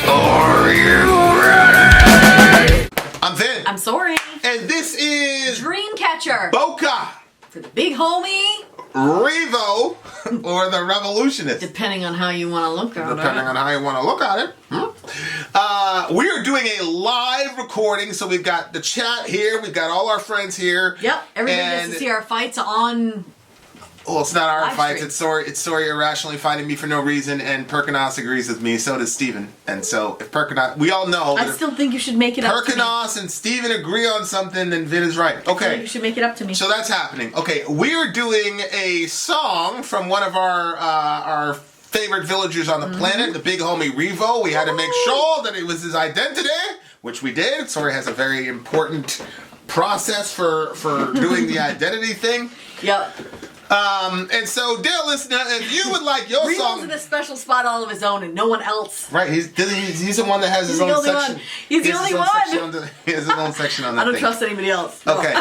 Are you ready? I'm Vin. I'm Sori. And this is Dreamcatcher. Boca. For the big homie. Revo. Or the Revolutionist. Depending on how you want to look at it. Depending on how you want to look at it. We are doing a live recording, so we've got the chat here. We've got all our friends here. Yep. Everybody gets to see our fights on... Well, it's not our fights. It's Sori irrationally fighting me for no reason, and Perkinos agrees with me. So does Steven. And so if Perkinos, we all know. I still think you should make it up to me. Perkinos and Steven agree on something, then Vin is right. Okay. You should make it up to me. So that's happening. Okay, we're doing a song from one of our favorite villagers on the planet, the big homie Revo. We had to make sure that it was his identity, which we did. Sori has a very important process for doing the identity thing. Yep. And so, dear listener, if you would like your song... Revo's in a special spot all of his own and no one else. Right, he's the one that has his own section. He's the only one. He has his own section on that I don't trust anybody else. No. Okay.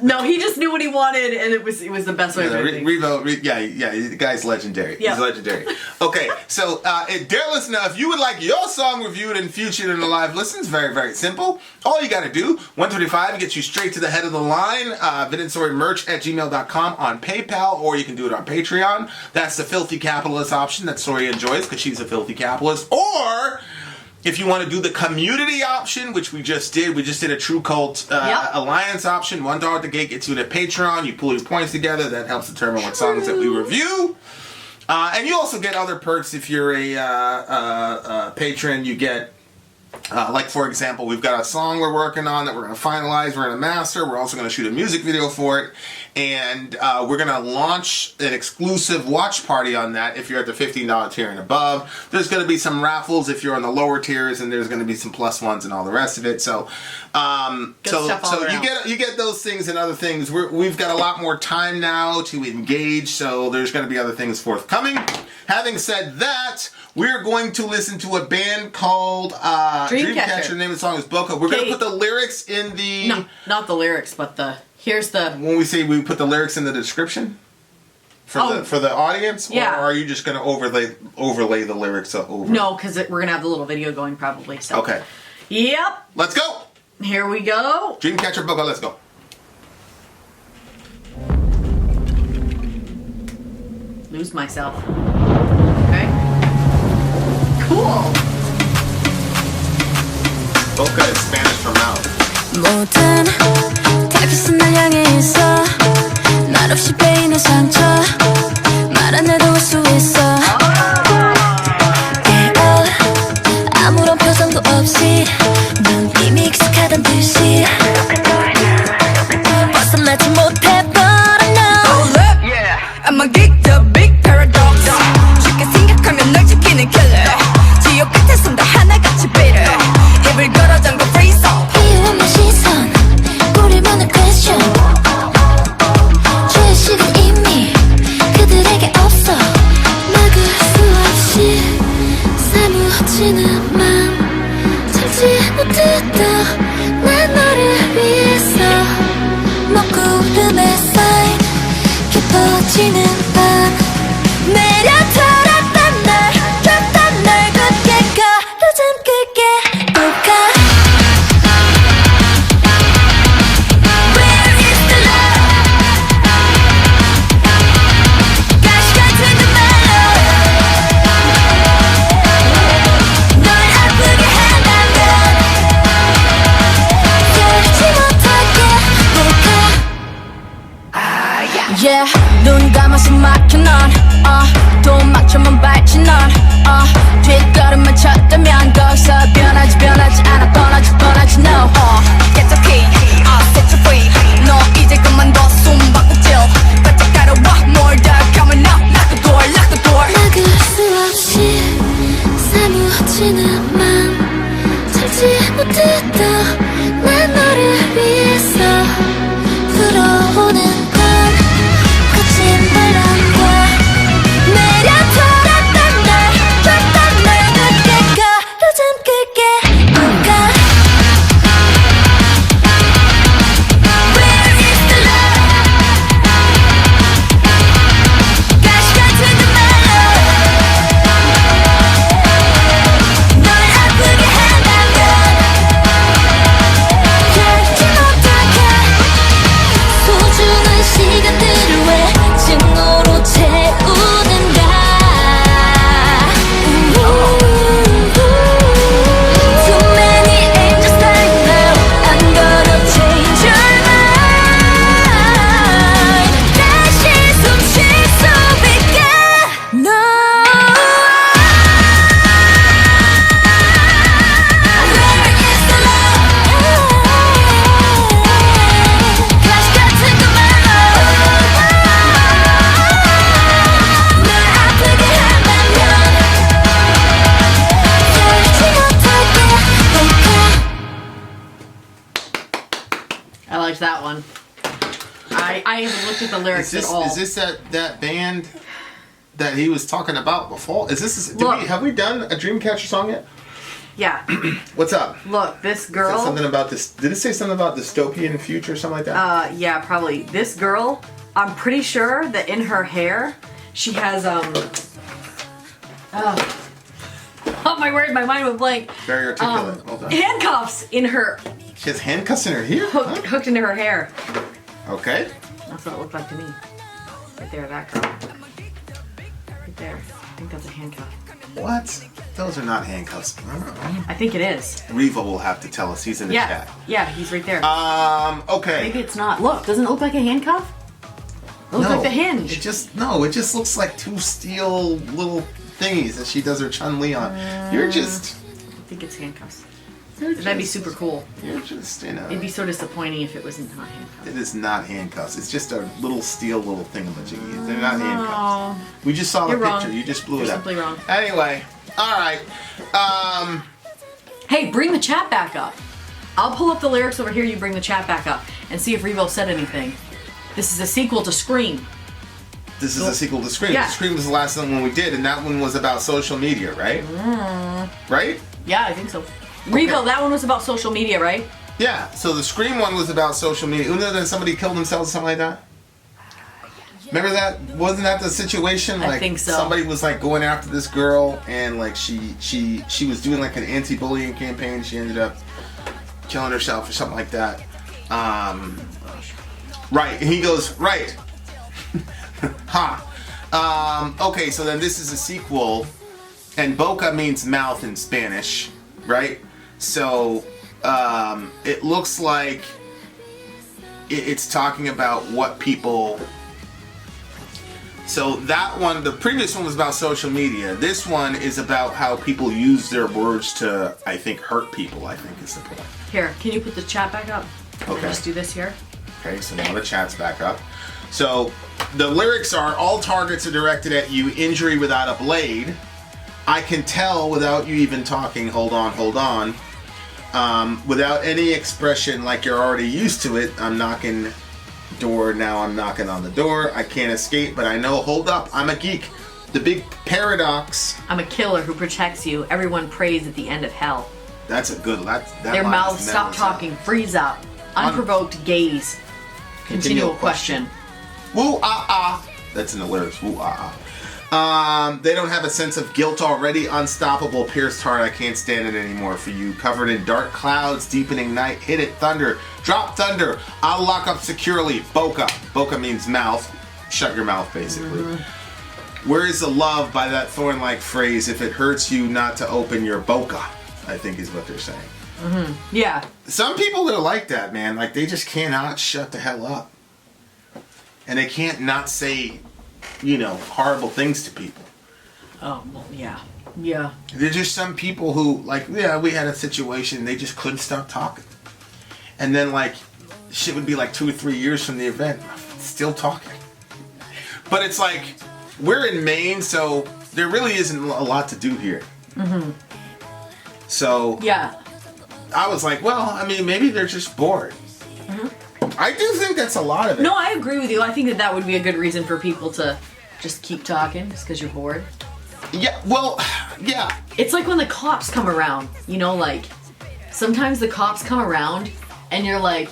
No, he just knew what he wanted and it was the best way to do it. Revo, the guy's legendary. Yep. He's legendary. Okay, so, dear listener, if you would like your song reviewed and featured in the live listens, very, very simple. All you gotta do, 125 gets you straight to the head of the line. Vin and Sori merch at gmail.com on PayPal, or you can do it on Patreon. That's the filthy capitalist option that Sori enjoys because she's a filthy capitalist. Or if you want to do the community option, which we just did a True Cult Alliance option. $1 at the gate gets you to Patreon. You pull your points together. That helps determine what songs that we review. And you also get other perks if you're a patron. You get like, for example, we've got a song we're working on that we're going to finalize, we're going to master, we're also going to shoot a music video for it, and we're going to launch an exclusive watch party on that if you're at the $15 tier and above. There's going to be some raffles if you're on the lower tiers, and there's going to be some plus ones and all the rest of it. So you get those things and other things. We've got a lot more time now to engage, so there's going to be other things forthcoming. Having said that, we're going to listen to a band called Dreamcatcher. The name of the song is Boca. We're going to put the lyrics in the... No, not the lyrics, but here's the... When we say we put the lyrics in the description? For the audience? Yeah. Or are you just going to overlay the lyrics over? No, because we're going to have the little video going probably. So. Okay. Yep. Let's go. Here we go. Dreamcatcher Boca, let's go. Lose myself. Okay. Cool. Boca is Spanish for mouth. 모든 타깃은 날 향해 있어 말 없이 베이는 상처 말 안 해도 알 수 있어 아무런 표정도 없이 넌 이미 익숙하단 듯이 벗어나지 못해 but I know Hold up, yeah I'm a geek, the big paradox 쉽게 생각하면 널 지키는 killer 지옥 끝에선 다 하나같이 bitter 입을 걸어 잠궈 freeze off 이유 없는 시선 우리만의 question 죄의식은 이미 그들에게 없어 막을 수 없이 사무치는 맘 참지 못했던 난 너를 위해서 먹구름의 사이 깊어지는 밤 내려털었던 날 줬던 날 굳게 가로잠 끌게 볼까 Where is the love 가시 같은 그 말로 널 아프게 한다면 열지 못하게 볼까 Yeah, 눈 감아서 막혀 넌 도망쳐만 밟지 넌 뒷걸음만 쳤다면 거기서 변하지 않아 뻔하지 no Get the key, set you free 너 이제 그만둬 숨바꼭질 바짝 따라와 more dark coming up Lock the door 막을 수 없이 사무치는 맘 참지 못했던 난 너를 위해서 불어오는 건 거친 바람과 내려털었던 날 줬던 날 굳게 가로잠 끌게 볼까 Where is the love 가시 같은 그 말로 liked that one. I haven't looked at the lyrics at all. Is this that band that he was talking about before? Is this? Have we done a Dreamcatcher song yet? Yeah. What's up? Look, this girl. Something about this. Did it say something about dystopian future or something like that? Yeah, probably. This girl, I'm pretty sure that in her hair, she has oh my word, my mind went blank. Very articulate. Hold on. Handcuffs in her. She has handcuffs in her hair? Hooked into her hair. Okay. That's what it looked like to me. Right there, that girl. Right there. I think that's a handcuff. What? Those are not handcuffs. I think it is. Riva will have to tell us. He's in the chat. Yeah, he's right there. Okay. Maybe it's not. Look, doesn't it look like a handcuff? It looks like the hinge. It just looks like two steel little thingies that she does her Chun-Li on. You're just... I think it's handcuffs. That'd be super cool. You're just, It'd be so disappointing if it was not handcuffs. It is not handcuffs. It's just a little steel little thingamajiggy. They're not handcuffs. We just saw the picture. Wrong. You just blew You're it up. simply wrong. Anyway, alright. Hey, bring the chat back up. I'll pull up the lyrics over here, you bring the chat back up, and see if Revo said anything. This is a sequel to Scream. This is a sequel to Scream. Yeah. Scream was the last one we did, and that one was about social media, right? Right? Yeah, I think so. Revo, that one was about social media, right? Yeah, so the Scream one was about social media. Then somebody killed themselves or something like that? Remember that? Wasn't that the situation? I think so. Somebody was like going after this girl, and like she was doing like an anti-bullying campaign. She ended up killing herself or something like that. Right, and he goes, right. Okay, so then this is a sequel, and Boca means mouth in Spanish, right? So it looks like it's talking about what people... So that one, the previous one was about social media. This one is about how people use their words to, I think, hurt people, I think is the point. Here, can you put the chat back up? Okay. Just do this here. Okay, so now the chat's back up. So the lyrics are, all targets are directed at you, injury without a blade. I can tell without you even talking, hold on, hold on. Without any expression like you're already used to it, I'm knocking door, now I'm knocking on the door. I can't escape, but I know, hold up, I'm a geek. The big paradox. I'm a killer who protects you. Everyone prays at the end of hell. That's a good, that Their line mouths is stop never talking, freeze up. Unprovoked gaze. Continual question. Woo ah ah. That's in the lyrics. Woo ah ah. They don't have a sense of guilt already. Unstoppable, pierced heart. I can't stand it anymore for you. Covered in dark clouds, deepening night. Hit it, thunder. Drop thunder. I'll lock up securely. Boca. Boca means mouth. Shut your mouth, basically. Where is the love by that thorn-like phrase? If it hurts you not to open your boca, I think is what they're saying. Yeah. Some people are like that, man. Like, they just cannot shut the hell up. And they can't not say, horrible things to people. Oh, well, yeah. Yeah. There's just some people who, like, yeah, we had a situation, they just couldn't stop talking. And then, like, shit would be like 2 or 3 years from the event, still talking. But it's like, we're in Maine, so there really isn't a lot to do here. So... Yeah. I was like, well, I mean, maybe they're just bored. I do think that's a lot of it. No, I agree with you. I think that would be a good reason for people to just keep talking, just because you're bored. Yeah, well, yeah. It's like when the cops come around, like, sometimes the cops come around and you're like,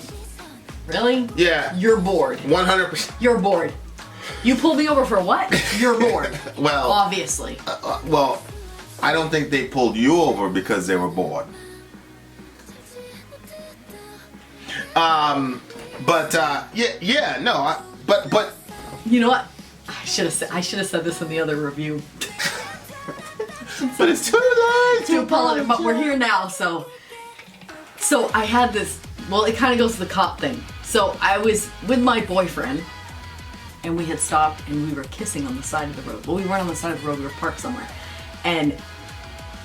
really? Yeah. You're bored. 100%. You're bored. You pulled me over for what? You're bored. Well. Obviously. Well, I don't think they pulled you over because they were bored. But you know what? I should have said this in the other review. But it's too late to apologize. But we're here now, so I had this. Well, it kind of goes to the cop thing. So I was with my boyfriend, and we had stopped, and we were kissing on the side of the road. Well, we weren't on the side of the road. We were parked somewhere, and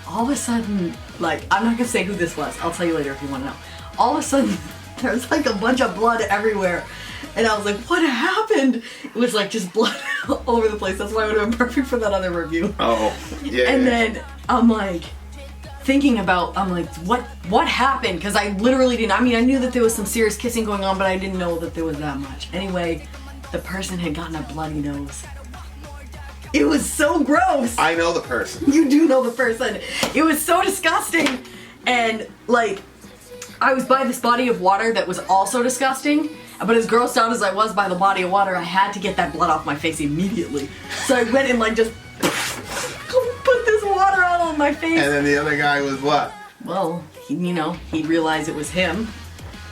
all of a sudden, like, I'm not gonna say who this was. I'll tell you later if you want to know. All of a sudden, there's like a bunch of blood everywhere. And I was like, what happened? It was like just blood all over the place. That's why it would have been perfect for that other review. Oh, yeah. And then I'm like, thinking about, I'm like, what happened? Because I literally didn't, I mean, I knew that there was some serious kissing going on, but I didn't know that there was that much. Anyway, the person had gotten a bloody nose. It was so gross. I know the person. You do know the person. It was so disgusting. And like, I was by this body of water that was also disgusting. But as grossed out as I was by the body of water, I had to get that blood off my face immediately. So I went and like just put this water all on my face. And then the other guy was what? Well, he realized it was him.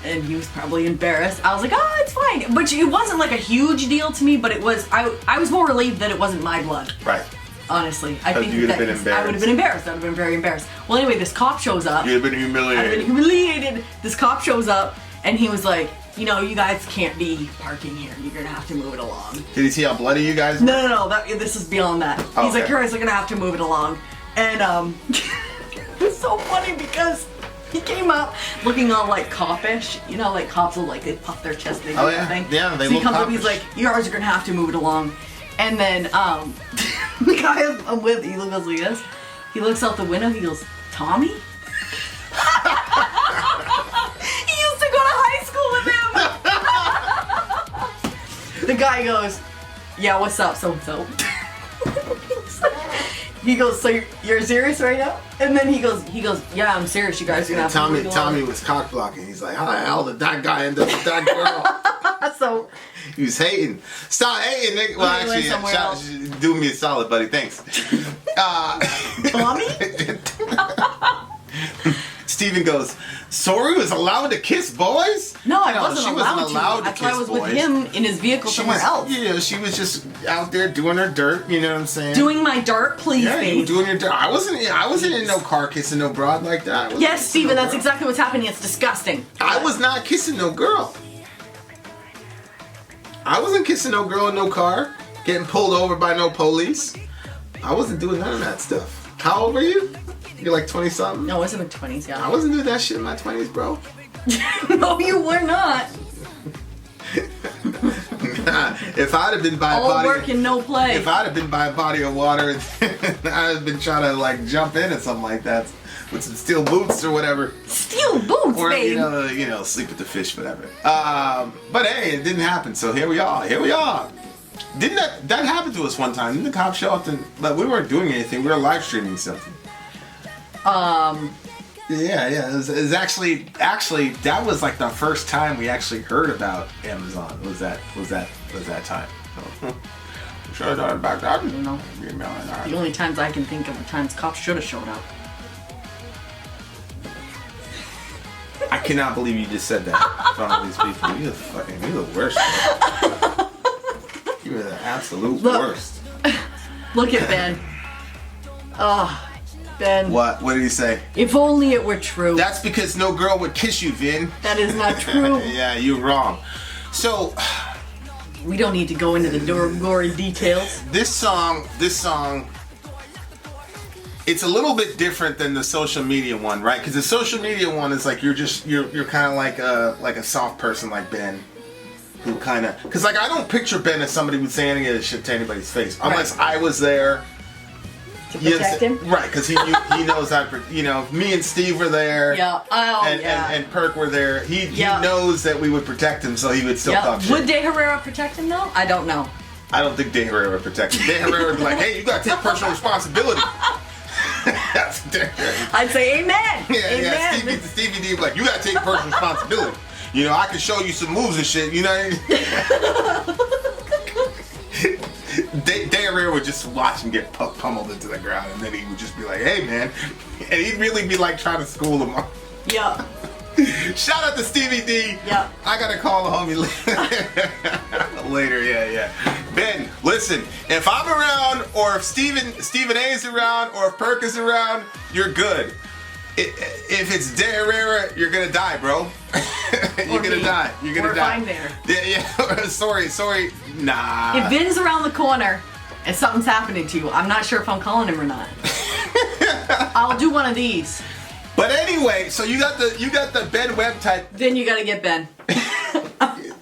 And he was probably embarrassed. I was like, oh, it's fine. But it wasn't like a huge deal to me, but it was, I was more relieved that it wasn't my blood. Right. Honestly. I think you would have been embarrassed. I would have been embarrassed. I would have been very embarrassed. Well, anyway, this cop shows up. You'd have been humiliated. I'd have been humiliated. This cop shows up, and he was like, you guys can't be parking here. You're going to have to move it along. Did he see how bloody you guys were? No. This is beyond that. Oh, He's like, okay. you're going to have to move it along. And it was so funny because he came up looking all like copish. Like cops will like, they puff their chest. They do Oh, that yeah. thing. Yeah, they so he look comes up, copish. he's like, you guys are going to have to move it along. And then the guy I'm with, he goes like this. He looks out the window, he goes, Tommy? He used to go to high school with him. The guy goes, yeah, what's up, so-and-so? He goes, so you're serious right now? And then he goes, yeah, I'm serious, you guys are gonna have to move it along. Tommy was cock blocking. He's like, how the hell did that guy end up with that girl? So He was hating. Stop hating, nigga. Well, He went somewhere actually, do me a solid, buddy. Thanks. Tommy? Steven goes, Sori was allowed to kiss boys? No, I she wasn't allowed to. That's why I was with him in his vehicle somewhere else. She was just out there doing her dirt, you know what I'm saying? Doing my dirt, please, yeah, babe. you were doing your dirt. I wasn't in no car kissing no broad like that. Yes, Steven, that's exactly what's happening. It's disgusting. I was not kissing no girl. I wasn't kissing no girl in no car, getting pulled over by no police. I wasn't doing none of that stuff. How old were you? You're like 20 something? No, I was in my 20s, yeah. I wasn't doing that shit in my 20s, bro. No, you were not. If I'd have been by All a body, work and no play. if I'd have been by a body of water, and I'd have been trying to like jump in or something like that with some steel boots or whatever, Steel boots, or babe. you know, sleep with the fish, whatever. But hey, it didn't happen. So here we are. Here we are. Didn't that happen to us one time? Didn't the cops show up and like we weren't doing anything? We were live streaming something. Yeah. It was actually that was like the first time we actually heard about Amazon. Was that time? Should have done it back then. I don't know. The only times I can think of are times cops should have shown up. I cannot believe you just said that in front of these people. You're the worst. You're the absolute worst. Look at Ben. Oh, Ben. What did he say? If only it were true. That's because no girl would kiss you, Vin. That is not true. Yeah, you're wrong. So, We don't need to go into the gory details. this song, it's a little bit different than the social media one, right? Because the social media one is like you're kind of like a soft person like Ben, who kind of because like I don't picture Ben as somebody who'd say any of this shit to anybody's face unless I was there. To protect him? Right, because he knows that, me and Steve were there. Yeah. And Perk were there. He knows that we would protect him, so he would still talk shit. Would De Herrera protect him though? I don't know. I don't think De Herrera would protect him. De Herrera would be like, hey, you gotta take personal responsibility. That's De Herrera. I'd say amen. Yeah, Amen. Stevie D would be like, you gotta take personal responsibility. I can show you some moves and shit, you know what I mean? De Herrera would just watch him get pummeled into the ground, and then he would just be like, hey, man. And he'd really be like trying to school him up. Yeah. Shout out to Stevie D. Yeah. I gotta call the homie later. Yeah. Ben, listen, if I'm around, or if Stephen A is around, or if Perk is around, you're good. If it's De Herrera, you're gonna die, bro. You're gonna die. You're gonna die. We're fine there. Yeah. Sorry. Nah. If Vin's around the corner and something's happening to you, I'm not sure if I'm calling him or not. I'll do one of these. But anyway, so you got the Ben Webb type. Then you gotta get Ben.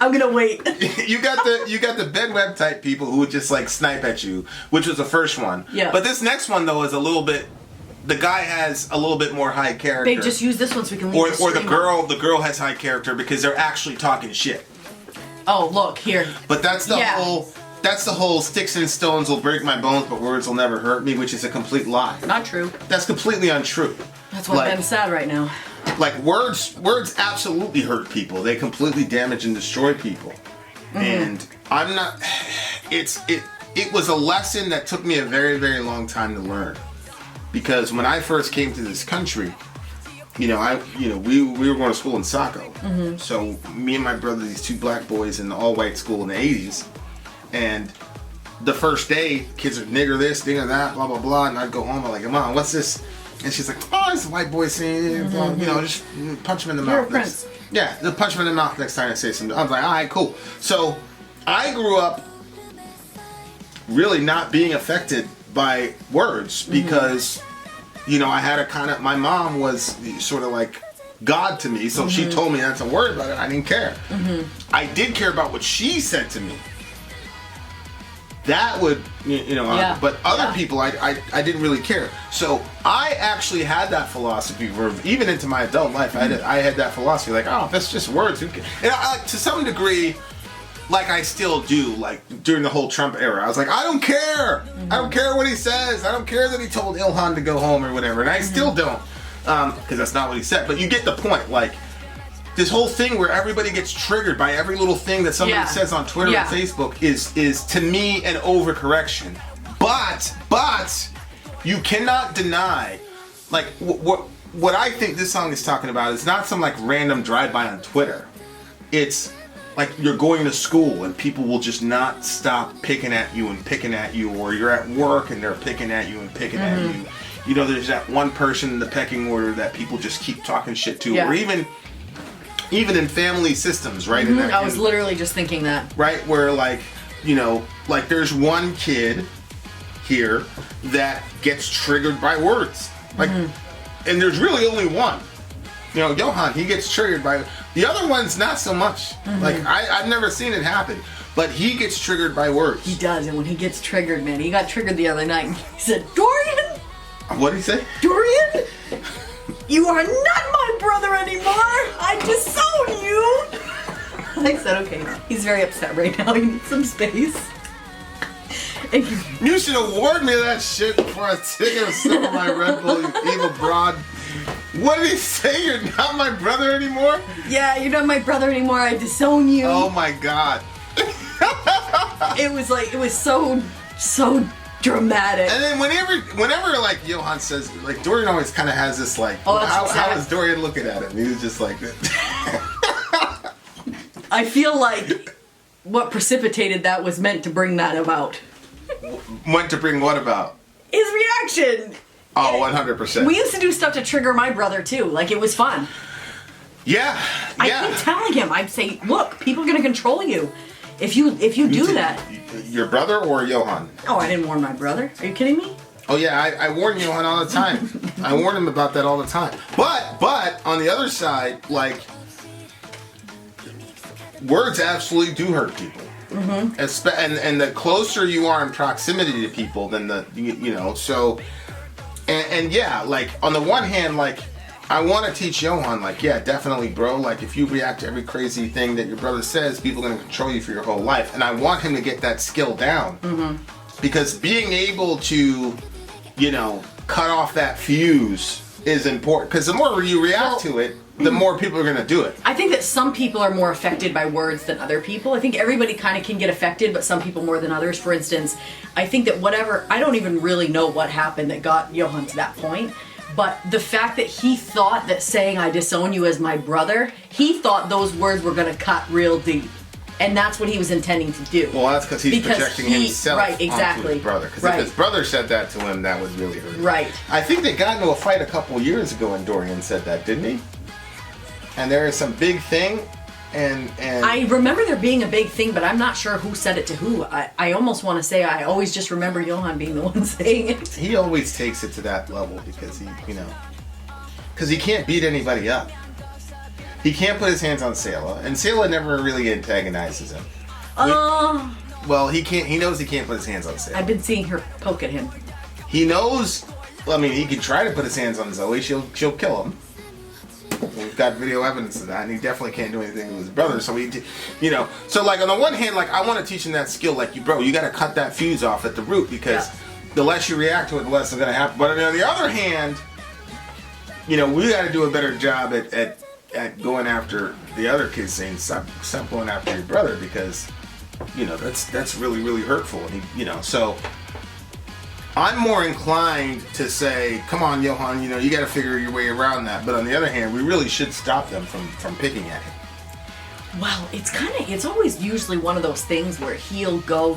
I'm gonna wait. You got the Ben Webb type people who would just like snipe at you, which was the first one. Yeah. But this next one though is a little bit the guy has a little bit more high character. They just use this one so we can leave or the girl has high character because they're actually talking shit. Oh, look here. But that's the whole sticks and stones will break my bones, but words will never hurt me, which is a complete lie. Not true. That's completely untrue. That's why Ben's sad right now. Like words absolutely hurt people. They completely damage and destroy people. And I'm not. It was a lesson that took me a very, very long time to learn, because when I first came to this country, we were going to school in Saco. So me and my brother, these two black boys in the all-white school in the 80s, and the first day, kids are nigger this, nigger that, blah, blah, blah, and I'd go home, I'm like, Mom, what's this? And she's like, oh, it's a white boy saying, just punch him in the mouth. Prince. Yeah, punch him in the mouth next time I say something. I was like, all right, cool. So I grew up really not being affected by words because, I had my mom was sort of like God to me, so she told me not to worry about it. I didn't care. I did care about what she said to me. That would, but other people, I didn't really care. So I actually had that philosophy for, even into my adult life, I had that philosophy, like, oh, that's just words. And to some degree, like I still do, like during the whole Trump era, I was like, I don't care. I don't care what he says. I don't care that he told Ilhan to go home or whatever. And I still don't, because that's not what he said. But you get the point, like, this whole thing where everybody gets triggered by every little thing that somebody says on Twitter and Facebook is to me an overcorrection. But you cannot deny, like, what I think this song is talking about is not some like random drive-by on Twitter. It's like you're going to school and people will just not stop picking at you, or you're at work and they're picking at you and picking at you. There's that one person in the pecking order that people just keep talking shit to, or even in family systems, right? I was literally just thinking that. Right, where like there's one kid here that gets triggered by words. Like, and there's really only one. Johan, he gets triggered by, the other one's not so much. Like, I've never seen it happen, but he gets triggered by words. He does, and when he gets triggered, man, he got triggered the other night, and he said, Dorian! What did he say? Dorian! You are not my brother anymore! I disown you! I said, okay, he's very upset right now. He needs some space. You should have warned me of that shit before I take a sip of my Red Bull, you evil broad. What did he say? You're not my brother anymore? Yeah, you're not my brother anymore. I disown you. Oh my God. It was so dramatic. And then whenever like Johan says, like Dorian always kind of has this like, how is Dorian looking at him? He was just like, I feel like what precipitated that was meant to bring that about. Meant to bring what about? His reaction. Oh, 100%. We used to do stuff to trigger my brother too. Like, it was fun. Yeah. I keep telling him, I'd say, look, people are gonna control you. If you do that. Your brother or Johan? Oh, I didn't warn my brother. Are you kidding me? Oh yeah, I warn Johan all the time. I warn him about that all the time. But on the other side, like, words absolutely do hurt people. And the closer you are in proximity to people, then and yeah, like, on the one hand, like, I want to teach Johan, like, yeah, definitely, bro. Like, if you react to every crazy thing that your brother says, people are going to control you for your whole life. And I want him to get that skill down. Because being able to, cut off that fuse is important. Because the more you react to it, the more people are going to do it. I think that some people are more affected by words than other people. I think everybody kind of can get affected, but some people more than others. For instance, I think that I don't even really know what happened that got Johan to that point. But the fact that he thought that saying I disown you as my brother, he thought those words were going to cut real deep. And that's what he was intending to do. Well, that's because he's projecting himself onto his brother. Because if his brother said that to him, that would really hurt him. Right. I think they got into a fight a couple years ago and Dorian said that, didn't he? And there is some big thing, and I remember there being a big thing, but I'm not sure who said it to who. I almost want to say I always just remember Johan being the one saying it. He always takes it to that level because he can't beat anybody up. He can't put his hands on Sayla, and Sayla never really antagonizes him. Well, he can't. He knows he can't put his hands on Sayla. I've been seeing her poke at him. He knows I mean, he can try to put his hands on Zoe. She'll kill him. We've got video evidence of that, and he definitely can't do anything with his brother. So so like on the one hand, like I want to teach him that skill. Like you got to cut that fuse off at the root because the less you react to it, the less is going to happen. But on the other hand, we got to do a better job at going after the other kids, saying stop going after your brother because that's really, really hurtful. And so I'm more inclined to say, come on, Johan, you got to figure your way around that. But on the other hand, we really should stop them from picking at him. Well, it's always usually one of those things where he'll go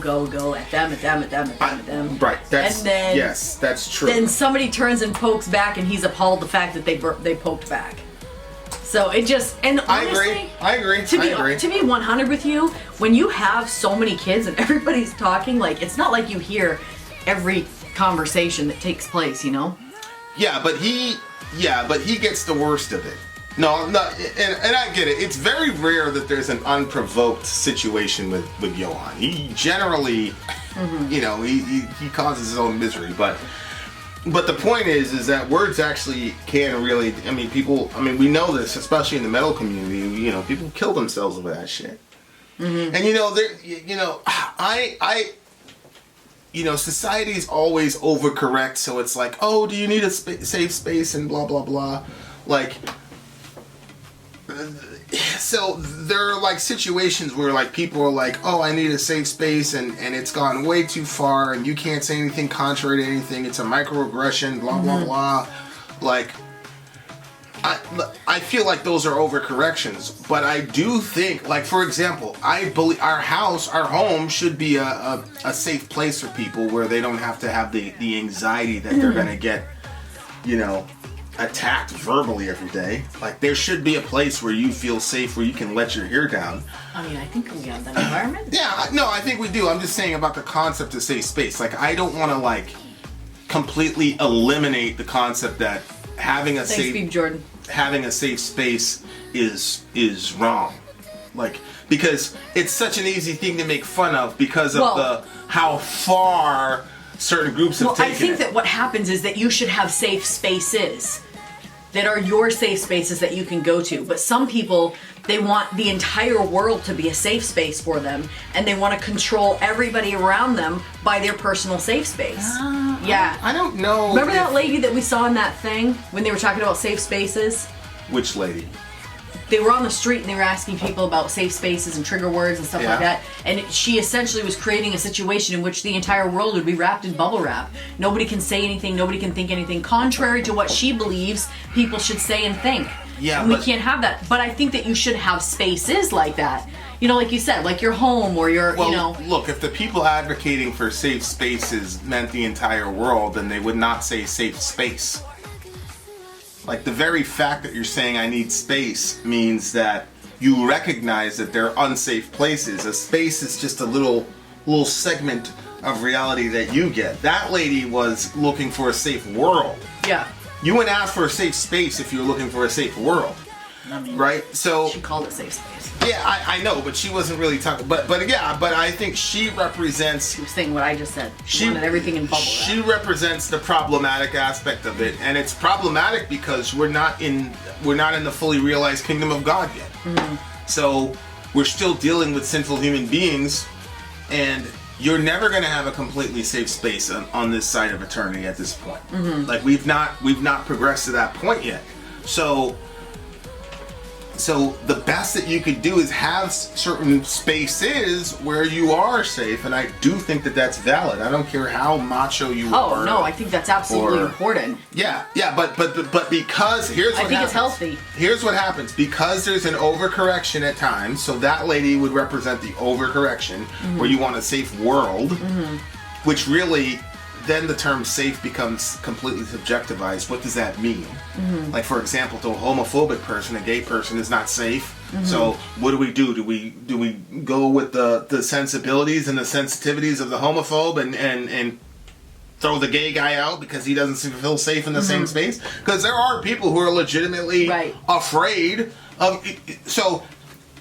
at them. Right. Yes, that's true. Then somebody turns and pokes back, and he's appalled the fact that they poked back. So it just, and honestly, I agree. To be 100 with you, when you have so many kids and everybody's talking, like it's not like you hear every conversation that takes place, Yeah, but he gets the worst of it. No, and I get it. It's very rare that there's an unprovoked situation with Johan. He generally, he causes his own misery. But the point is that words actually can really. We know this, especially in the metal community. People kill themselves over that shit. Mm-hmm. And society's always overcorrect. So it's like, oh, do you need a safe space and blah blah blah, like. So there are like situations where like people are like, oh, I need a safe space and it's gone way too far and you can't say anything contrary to anything. It's a microaggression, blah, blah, blah. Like, I feel like those are overcorrections, but I do think, like, for example, I believe our home should be a safe place for people where they don't have to have the anxiety that they're going to get, attacked verbally every day. Like there should be a place where you feel safe, where you can let your hair down. I think we have that environment. Yeah, no, I think we do. I'm just saying about the concept of safe space. Like I don't want to completely eliminate the concept that having a safe space is wrong. Like because it's such an easy thing to make fun of because of how far certain groups have taken I think that what happens is that you should have safe spaces that are your safe spaces that you can go to. But some people, they want the entire world to be a safe space for them, and they want to control everybody around them by their personal safe space. Yeah. I don't know. Remember that lady that we saw in that thing when they were talking about safe spaces? Which lady? They were on the street and they were asking people about safe spaces and trigger words and stuff like that. And she essentially was creating a situation in which the entire world would be wrapped in bubble wrap. Nobody can say anything, nobody can think anything contrary to what she believes people should say and think. Yeah, and we can't have that. But I think that you should have spaces like that. Like you said, like your home or your, Look, if the people advocating for safe spaces meant the entire world, then they would not say safe space. Like the very fact that you're saying I need space means that you recognize that there are unsafe places. A space is just a little segment of reality that you get. That lady was looking for a safe world. Yeah. You wouldn't ask for a safe space if you were looking for a safe world. Right? So she called it safe space. Yeah, I know, but she wasn't really talking. But I think she represents. She was saying what I just said. She wanted everything in bubble wrap. She represents the problematic aspect of it, and it's problematic because we're not in the fully realized kingdom of God yet. Mm-hmm. So we're still dealing with sinful human beings, and you're never going to have a completely safe space on this side of eternity at this point. Mm-hmm. Like we've not progressed to that point yet. So the best that you could do is have certain spaces where you are safe, and I do think that that's valid. I don't care how macho you are. Oh no, I think that's absolutely important. Yeah, but because here's what happens. I think it's healthy. Here's what happens because there's an overcorrection at times. So that lady would represent the overcorrection, where you want a safe world, which really. Then the term safe becomes completely subjectivized. What does that mean? Mm-hmm. Like, for example, to a homophobic person, a gay person is not safe. Mm-hmm. So what do? Do we go with the sensibilities and the sensitivities of the homophobe and throw the gay guy out because he doesn't feel safe in the same space? Because there are people who are legitimately afraid of. So,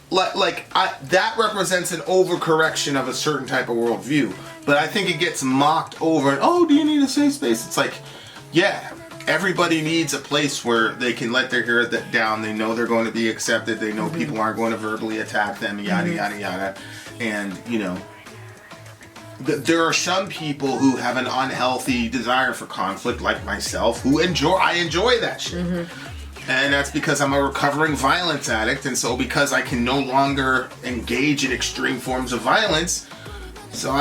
that represents an overcorrection of a certain type of worldview. But I think it gets mocked over and, oh, do you need a safe space? It's like, yeah, everybody needs a place where they can let their hair down. They know they're going to be accepted. They know people aren't going to verbally attack them, yada, yada, yada. And, you know, there are some people who have an unhealthy desire for conflict, like myself, who I enjoy that shit. And that's because I'm a recovering violence addict, and so because I can no longer engage in extreme forms of violence, so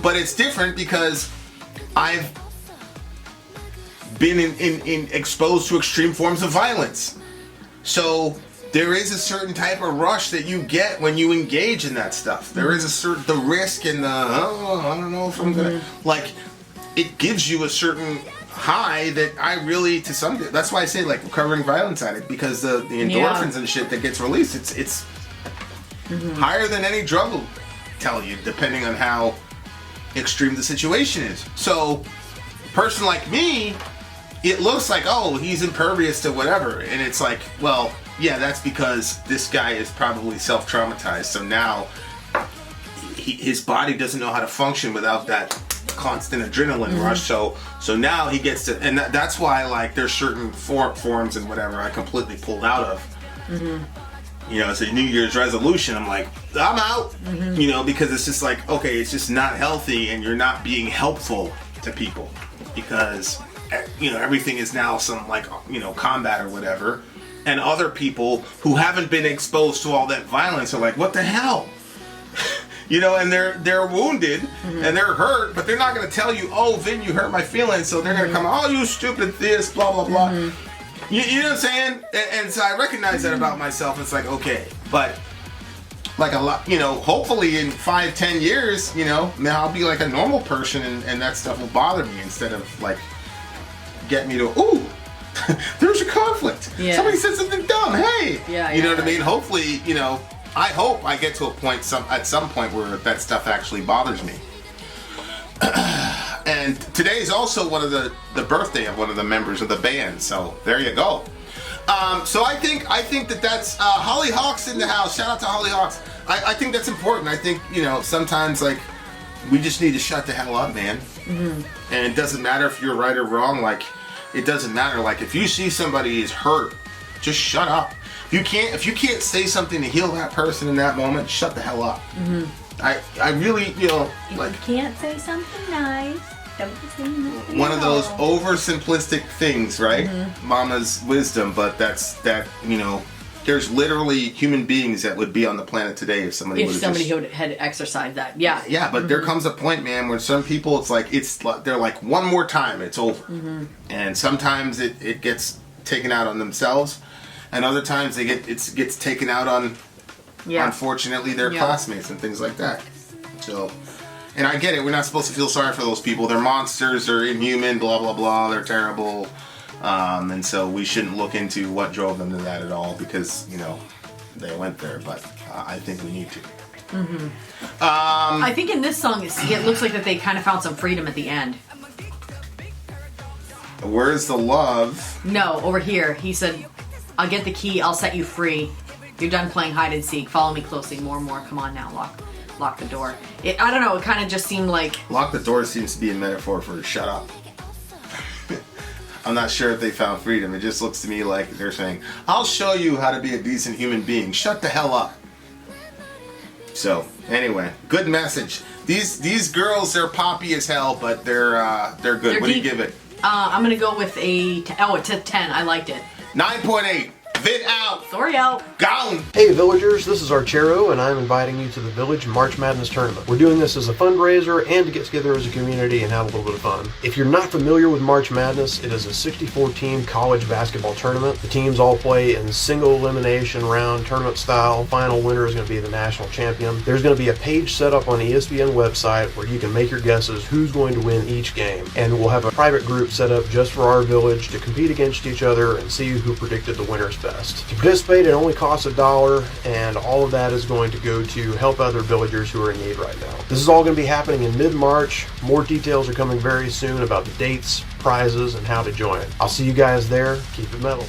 but it's different because I've been in exposed to extreme forms of violence. So there is a certain type of rush that you get when you engage in that stuff. There is the risk and I don't know if I'm gonna, like, it gives you a certain high that I really, to some, that's why I say like recovering violence addict, because the endorphins and shit that gets released, it's higher than any drug will tell you, depending on how extreme the situation is. So a person like me, it looks like, oh, he's impervious to whatever, and it's like, well, yeah, that's because this guy is probably self-traumatized, so now his body doesn't know how to function without that constant adrenaline rush, so now he gets to, and that's why, like, there's certain forms and whatever I completely pulled out of. You know, it's a New Year's resolution. I'm like, I'm out. You know, because it's just like, okay, it's just not healthy, and you're not being helpful to people because, you know, everything is now some, like, you know, combat or whatever, and other people who haven't been exposed to all that violence are like, what the hell? You know, and they're wounded and they're hurt, but they're not going to tell you, oh, Vin, you hurt my feelings, so they're going to come, oh, you stupid this, blah, blah, blah. You know what I'm saying? And so I recognize that about myself. It's like, okay, but like a lot, you know, hopefully in 5-10 years, you know, now I'll be like a normal person, and that stuff will bother me instead of like get me to, ooh, there's a conflict. Yeah. Somebody said something dumb. Hey, you know what I mean? Hopefully, you know, I hope I get to a point at some point where that stuff actually bothers me. And today is also one of the birthday of one of the members of the band, so there you go. So I think that's Holly Hawks in the house. Shout out to Holly Hawks. I think that's important. I think, you know, sometimes like we just need to shut the hell up, man. And it doesn't matter if you're right or wrong. Like, it doesn't matter. Like, if you see somebody is hurt, just shut up. If you can't say something to heal that person in that moment, shut the hell up. I really, you know, like, if you can't say something nice, don't say nothing. One of those oversimplistic things, right? Mama's wisdom, but that, you know, there's literally human beings that would be on the planet today if somebody had exercised that. Yeah. Yeah, but there comes a point, man, where some people, it's like, they're like, one more time, it's over. And sometimes it gets taken out on themselves, and other times it gets taken out on, unfortunately, their classmates and things like that. So, and I get it, we're not supposed to feel sorry for those people. They're monsters, they're inhuman, blah, blah, blah, they're terrible. And so we shouldn't look into what drove them to that at all, because, you know, they went there, but I think we need to. I think in this song, it looks like that they kind of found some freedom at the end. Where's the love? No, over here. He said, I'll get the key, I'll set you free. You're done playing hide and seek. Follow me closely, more and more. Come on now, lock the door. I don't know, it kind of just seemed like... Lock the door seems to be a metaphor for shut up. I'm not sure if they found freedom. It just looks to me like they're saying, I'll show you how to be a decent human being. Shut the hell up. So, anyway, good message. These girls, they're poppy as hell, but they're good. What do you give it? I'm going to go with a 10. I liked it. 9.8. Vin out. Sori out. Gone. Hey villagers, this is Archero and I'm inviting you to the Village March Madness Tournament. We're doing this as a fundraiser and to get together as a community and have a little bit of fun. If you're not familiar with March Madness, it is a 64-team college basketball tournament. The teams all play in single elimination round tournament style. Final winner is going to be the national champion. There's going to be a page set up on the ESPN website where you can make your guesses who's going to win each game. And we'll have a private group set up just for our village to compete against each other and see who predicted the winners best. To participate, it only costs $1, and all of that is going to go to help other villagers who are in need right now. This is all going to be happening in mid-March. More details are coming very soon about the dates, prizes, and how to join. I'll see you guys there. Keep it metal.